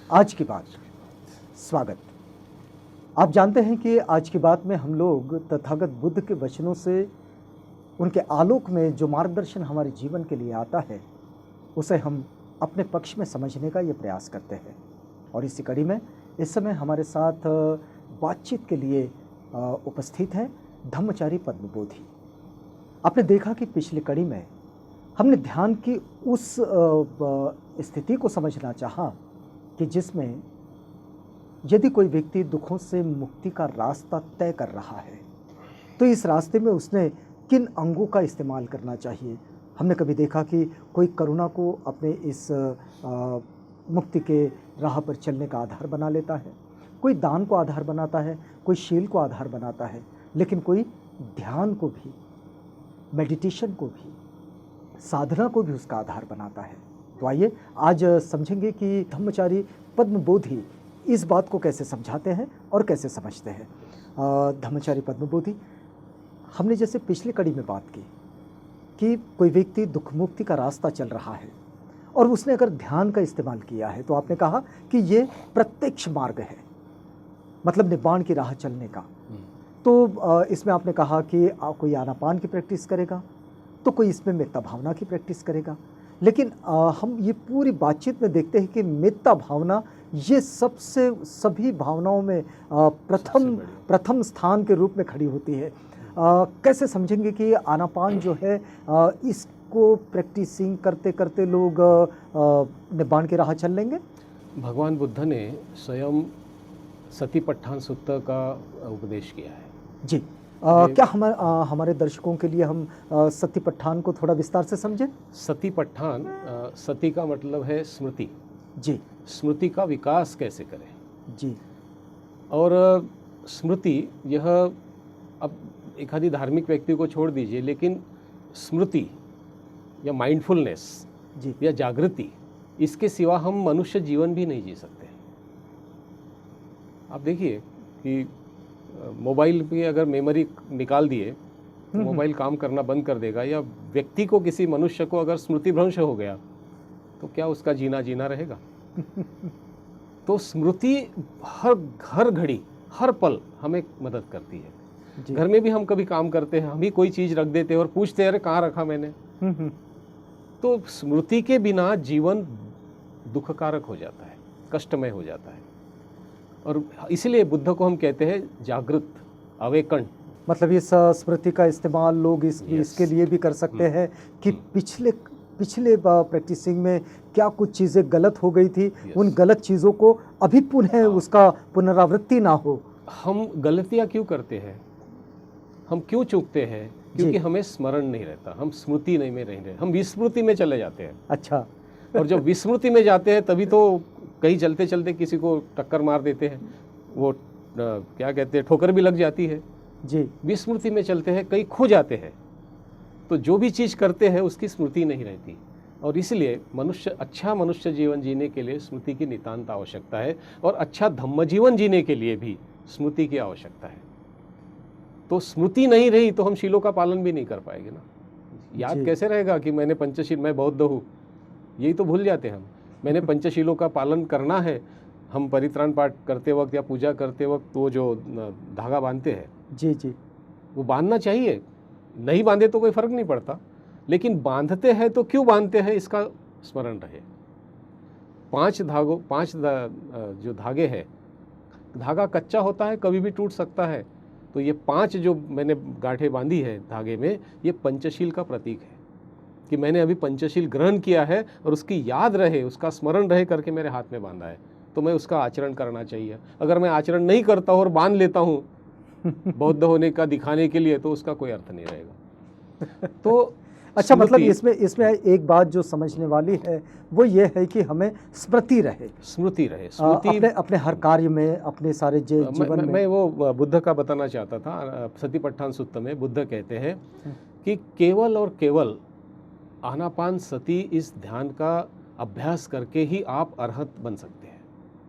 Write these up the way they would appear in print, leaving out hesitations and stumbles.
आज की बात, स्वागत। आप जानते हैं कि आज की बात में हम लोग तथागत बुद्ध के वचनों से, उनके आलोक में जो मार्गदर्शन हमारे जीवन के लिए आता है, उसे हम अपने पक्ष में समझने का ये प्रयास करते हैं। और इसी कड़ी में इस समय हमारे साथ बातचीत के लिए उपस्थित हैं धम्मचारी पद्मबोधि। आपने देखा कि पिछली कड़ी में हमने ध्यान की उस स्थिति को समझना चाहा कि जिसमें यदि कोई व्यक्ति दुखों से मुक्ति का रास्ता तय कर रहा है तो इस रास्ते में उसने किन अंगों का इस्तेमाल करना चाहिए। हमने कभी देखा कि कोई करुणा को अपने इस मुक्ति के राह पर चलने का आधार बना लेता है, कोई दान को आधार बनाता है, कोई शील को आधार बनाता है, लेकिन कोई ध्यान को भी, मेडिटेशन को भी, साधना को भी उसका आधार बनाता है। तो आइए आज समझेंगे कि धम्मचारी पद्मबोधि इस बात को कैसे समझाते हैं और कैसे समझते हैं। धम्मचारी पद्मबोधि, हमने जैसे पिछली कड़ी में बात की कि कोई व्यक्ति दुख मुक्ति का रास्ता चल रहा है और उसने अगर ध्यान का इस्तेमाल किया है तो आपने कहा कि ये प्रत्यक्ष मार्ग है, मतलब निब्बाण की राह चलने का। तो इसमें आपने कहा कि कोई आनापान की प्रैक्टिस करेगा तो कोई इसमें मेत्ता भावना की प्रैक्टिस करेगा, लेकिन हम ये पूरी बातचीत में देखते हैं कि मेत्ता भावना ये सभी भावनाओं में प्रथम स्थान के रूप में खड़ी होती है। कैसे समझेंगे कि आनापान जो है इसको प्रैक्टिसिंग करते करते लोग निब्बाण की राह चल लेंगे? भगवान बुद्ध ने स्वयं सतिपट्ठान सूत्र का उपदेश किया है जी। क्या हमारे दर्शकों के लिए हम सतिपट्ठान को थोड़ा विस्तार से समझें? सतिपट्ठान, सती का मतलब है स्मृति जी। स्मृति का विकास कैसे करें जी। और स्मृति यह, अब एक आधी धार्मिक व्यक्ति को छोड़ दीजिए, लेकिन स्मृति या माइंडफुलनेस जी या जागृति, इसके सिवा हम मनुष्य जीवन भी नहीं जी सकते। आप देखिए कि मोबाइल पे अगर मेमोरी निकाल दिए तो मोबाइल काम करना बंद कर देगा, या व्यक्ति को, किसी मनुष्य को अगर स्मृति भ्रंश हो गया तो क्या उसका जीना रहेगा? तो स्मृति हर घड़ी हर पल हमें मदद करती है। घर में भी हम कभी काम करते हैं, हम ही कोई चीज़ रख देते हैं और पूछते हैं अरे कहाँ रखा मैंने। तो स्मृति के बिना जीवन दुखकारक हो जाता है, कष्टमय हो जाता है। और इसलिए बुद्ध को हम कहते हैं जागृत, अवेकन। मतलब इस स्मृति का इस्तेमाल लोग इसके लिए भी कर सकते हैं कि पिछले प्रैक्टिसिंग में क्या कुछ चीज़ें गलत हो गई थी, उन गलत चीज़ों को अभी पुनः उसका पुनरावृत्ति ना हो। हम गलतियाँ क्यों करते हैं, हम क्यों चूकते हैं? क्योंकि हमें स्मरण नहीं रहता, हम स्मृति नहीं में नहीं रहे, हम विस्मृति में चले जाते हैं। अच्छा। और जब विस्मृति में जाते हैं तभी तो कहीं चलते चलते किसी को टक्कर मार देते हैं, वो क्या कहते हैं, ठोकर भी लग जाती है जी। विस्मृति में चलते हैं, कहीं खो जाते हैं, तो जो भी चीज़ करते हैं उसकी स्मृति नहीं रहती। और इसलिए अच्छा मनुष्य जीवन जीने के लिए स्मृति की नितांत आवश्यकता है, और अच्छा धम्म जीवन जीने के लिए भी स्मृति की आवश्यकता है। तो स्मृति नहीं रही तो हम शीलों का पालन भी नहीं कर पाएंगे ना। याद कैसे रहेगा कि मैंने पंचशील, मैं बौद्ध हूँ, यही तो भूल जाते हैं हम। मैंने पंचशीलों का पालन करना है। हम परित्राण पाठ करते वक्त या पूजा करते वक्त वो जो धागा बांधते हैं, जी जी, वो बांधना चाहिए, नहीं बांधे तो कोई फर्क नहीं पड़ता, लेकिन बांधते हैं तो क्यों बांधते हैं इसका स्मरण रहे। 5 जो धागे हैं, धागा कच्चा होता है, कभी भी टूट सकता है। तो ये 5 जो मैंने गांठें बांधी है धागे में, ये पंचशील का प्रतीक है कि मैंने अभी पंचशील ग्रहण किया है और उसकी याद रहे, उसका स्मरण रहे करके मेरे हाथ में बांधा है, तो मैं उसका आचरण करना चाहिए। अगर मैं आचरण नहीं करता हूँ और बांध लेता हूँ बौद्ध होने का दिखाने के लिए, तो उसका कोई अर्थ नहीं रहेगा। तो अच्छा, मतलब इसमें एक बात जो समझने वाली है वो ये है कि हमें स्मृति रहे, अपने हर कार्य में, अपने सारे जीवन में। मैं वो बुद्ध का बताना चाहता था। सतिपट्ठान सूत्र में बुद्ध कहते हैं कि केवल और केवल आनापान सती, इस ध्यान का अभ्यास करके ही आप अरहत बन सकते हैं।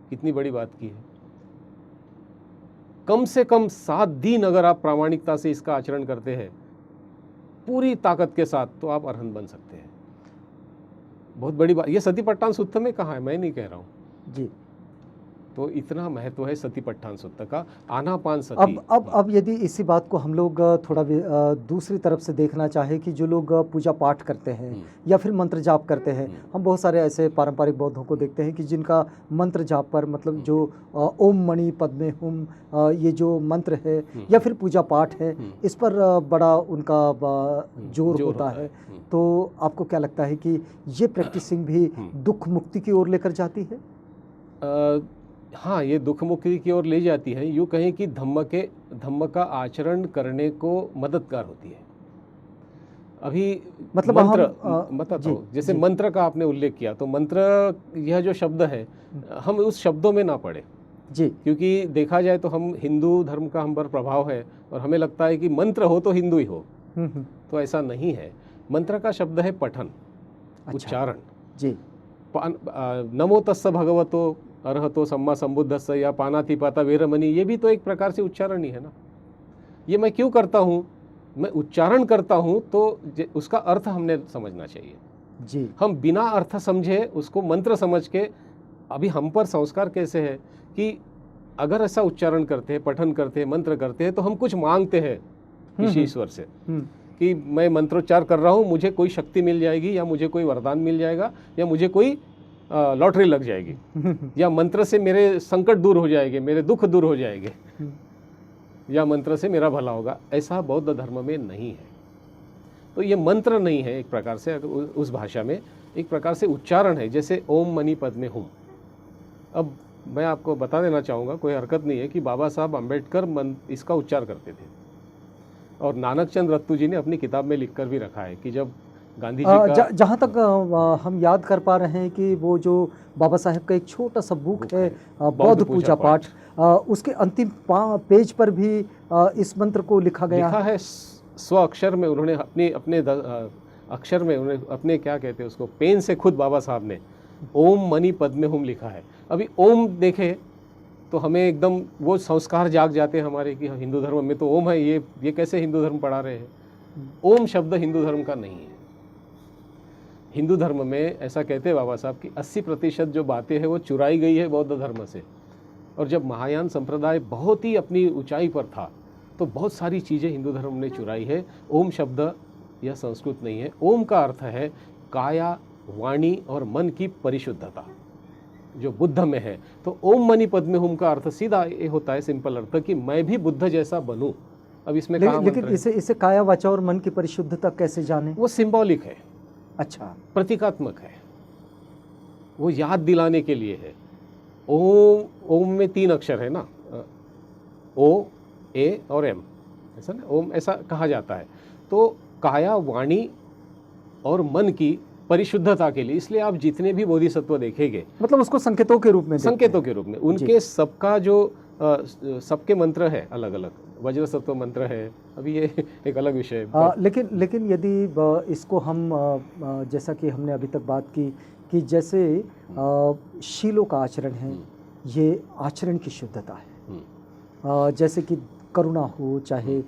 कितनी बड़ी बात की है। कम से कम 7 दिन अगर आप प्रामाणिकता से इसका आचरण करते हैं पूरी ताकत के साथ, तो आप अरहंत बन सकते हैं। बहुत बड़ी बात। ये सतिपट्ठान सूत्र में कहा है, मैं नहीं कह रहा हूँ जी। तो इतना महत्व है सतीपट्ठान सूक्त का, आनापान सती। अब यदि इसी बात को हम लोग थोड़ा दूसरी तरफ से देखना चाहे कि जो लोग पूजा पाठ करते हैं या फिर मंत्र जाप करते हैं, हम बहुत सारे ऐसे पारंपरिक बौद्धों को देखते हैं कि जिनका मंत्र जाप पर मतलब जो ओम मणि पद्मे हुम ये जो मंत्र है या फिर पूजा पाठ है, इस पर बड़ा उनका जोर होता है। तो आपको क्या लगता है कि ये प्रैक्टिसिंग भी दुख मुक्ति की ओर लेकर जाती है? हाँ, ये दुख मुक्ति की ओर ले जाती है। यूँ कहें कि धम्म का आचरण करने को मददगार होती है। अभी मतलब मंत्र बताता हूँ, जैसे मंत्र का आपने उल्लेख किया, तो मंत्र यह जो शब्द है हम उस शब्दों में ना पढ़े जी, क्योंकि देखा जाए तो हम हिंदू धर्म का हम पर प्रभाव है और हमें लगता है कि मंत्र हो तो हिंदू ही हो, तो ऐसा नहीं है। मंत्र का शब्द है पठन, उच्चारण जी। नमो तस्स भगवतो अरहतो सम्मा संबुद्धस्स या पानातिपाता वेरमणि, ये भी तो एक प्रकार से उच्चारण ही है ना। ये मैं क्यों करता हूँ, मैं उच्चारण करता हूँ तो उसका अर्थ हमने समझना चाहिए जी। हम बिना अर्थ समझे उसको मंत्र समझ के, अभी हम पर संस्कार कैसे है कि अगर ऐसा उच्चारण करते हैं, पठन करते हैं, मंत्र करते हैं तो हम कुछ मांगते हैं किसी ईश्वर से कि मैं मंत्रोच्चार कर रहा हूँ, मुझे कोई शक्ति मिल जाएगी या मुझे कोई वरदान मिल जाएगा या मुझे कोई लॉटरी लग जाएगी या मंत्र से मेरे संकट दूर हो जाएंगे, मेरे दुख दूर हो जाएंगे या मंत्र से मेरा भला होगा। ऐसा बौद्ध धर्म में नहीं है। तो ये मंत्र नहीं है, एक प्रकार से उस भाषा में एक प्रकार से उच्चारण है, जैसे ओम मणि पद्मे हुम। अब मैं आपको बता देना चाहूँगा, कोई हरकत नहीं है कि बाबा साहब अम्बेडकर इसका उच्चार करते थे और नानक चंद रत्तू जी ने अपनी किताब में लिखकर भी रखा है कि जब गांधी जी का जहाँ तक हम याद कर पा रहे हैं कि वो जो बाबा साहेब का एक छोटा सा बुक है बौद्ध पूजा पाठ, उसके अंतिम पेज पर भी इस मंत्र को लिखा है स्व अक्षर में। उन्होंने अपने अक्षर में उन्होंने अपने क्या कहते हैं उसको, पेन से खुद बाबा साहब ने ओम मणि पद्मे हुम लिखा है। अभी ओम देखे तो हमें एकदम वो संस्कार जाग जाते हैं हमारे कि हिंदू धर्म में तो ओम है, ये कैसे हिंदू धर्म पढ़ा रहे हैं। ओम शब्द हिंदू धर्म का नहीं है। हिंदू धर्म में ऐसा कहते हैं बाबा साहब कि 80% जो बातें हैं वो चुराई गई है बौद्ध धर्म से। और जब महायान संप्रदाय बहुत ही अपनी ऊंचाई पर था तो बहुत सारी चीज़ें हिंदू धर्म ने चुराई है। ओम शब्द यह संस्कृत नहीं है। ओम का अर्थ है काया, वाणी और मन की परिशुद्धता, जो बुद्ध में है। तो ओम मणि पद्मे हुम का अर्थ सीधा ये होता है, सिंपल अर्थ, कि मैं भी बुद्ध जैसा बनूं। अब इसमें लेकिन इसे काया, वाचा और मन की परिशुद्धता कैसे जाने? वो सिंबॉलिक है, अच्छा, प्रतीकात्मक है, वो याद दिलाने के लिए है। ओम में 3 अक्षर है ना, ओ, ए और एम, ऐसा ना, ओम ऐसा कहा जाता है। तो काया, वाणी और मन की परिशुद्धता के लिए, इसलिए आप जितने भी बोधिसत्व देखेंगे मतलब उसको संकेतों के रूप में, उनके सबका जो सबके मंत्र है अलग अलग। वज्र सत्व मंत्र है, अभी ये एक अलग विषय है। लेकिन यदि इसको हम जैसा कि हमने अभी तक बात की कि जैसे शीलों का आचरण है, ये आचरण की शुद्धता है। जैसे कि करुणा हो, चाहे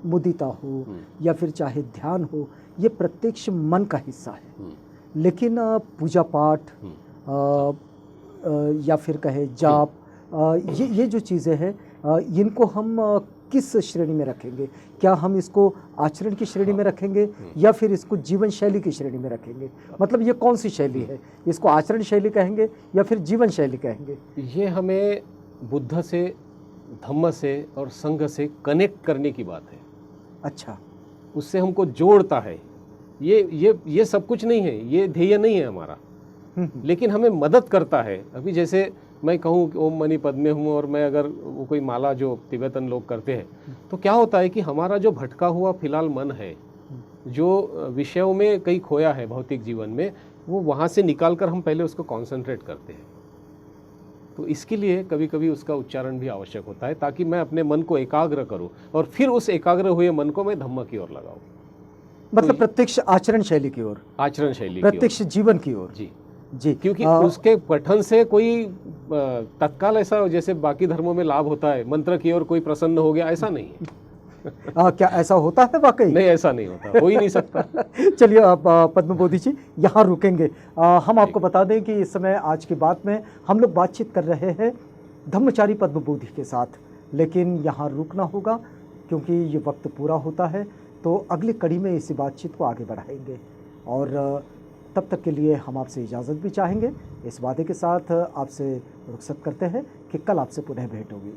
मुदिता हो या फिर चाहे ध्यान हो, ये प्रत्यक्ष मन का हिस्सा है। लेकिन पूजा पाठ या फिर कहे जाप, ये जो चीज़ें हैं, इनको हम किस श्रेणी में रखेंगे? क्या हम इसको आचरण की श्रेणी में रखेंगे या फिर इसको जीवन शैली की श्रेणी में रखेंगे? मतलब ये कौन सी शैली है? इसको आचरण शैली कहेंगे या फिर जीवन शैली कहेंगे? ये हमें बुद्ध से, धम्म से और संघ से कनेक्ट करने की बात है। अच्छा, उससे हमको जोड़ता है। ये सब कुछ नहीं है, ये ध्येय नहीं है हमारा, लेकिन हमें मदद करता है। अभी जैसे मैं कहूँ कि ओम मणि पद्मे हूँ और मैं अगर वो कोई माला जो तिब्बतन लोग करते हैं, तो क्या होता है कि हमारा जो भटका हुआ फिलहाल मन है, जो विषयों में कहीं खोया है भौतिक जीवन में, वो वहाँ से निकाल कर हम पहले उसको कॉन्सेंट्रेट करते हैं। तो इसके लिए कभी कभी उसका उच्चारण भी आवश्यक होता है, ताकि मैं अपने मन को एकाग्र करूँ और फिर उस एकाग्र हुए मन को मैं धम्म की ओर लगाऊँ। मतलब प्रत्यक्ष आचरण शैली की ओर, आचरण शैली, प्रत्यक्ष जीवन की ओर। जी, क्योंकि उसके पठन से कोई तत्काल ऐसा जैसे बाकी धर्मों में लाभ होता है, मंत्र की ओर कोई प्रसन्न हो गया, ऐसा नहीं है। क्या ऐसा होता है वाकई? नहीं, ऐसा नहीं होता, हो ही नहीं सकता। चलिए अब पद्मबोधी जी यहाँ रुकेंगे। हम आपको बता दें कि इस समय आज की बात में हम लोग बातचीत कर रहे हैं धम्मचारी पद्मबोधी के साथ, लेकिन यहाँ रुकना होगा क्योंकि ये वक्त पूरा होता है। तो अगली कड़ी में इसी बातचीत को आगे बढ़ाएंगे और तब तक के लिए हम आपसे इजाज़त भी चाहेंगे। इस वादे के साथ आपसे रुखसत करते हैं कि कल आपसे पुनः भेंट होगी।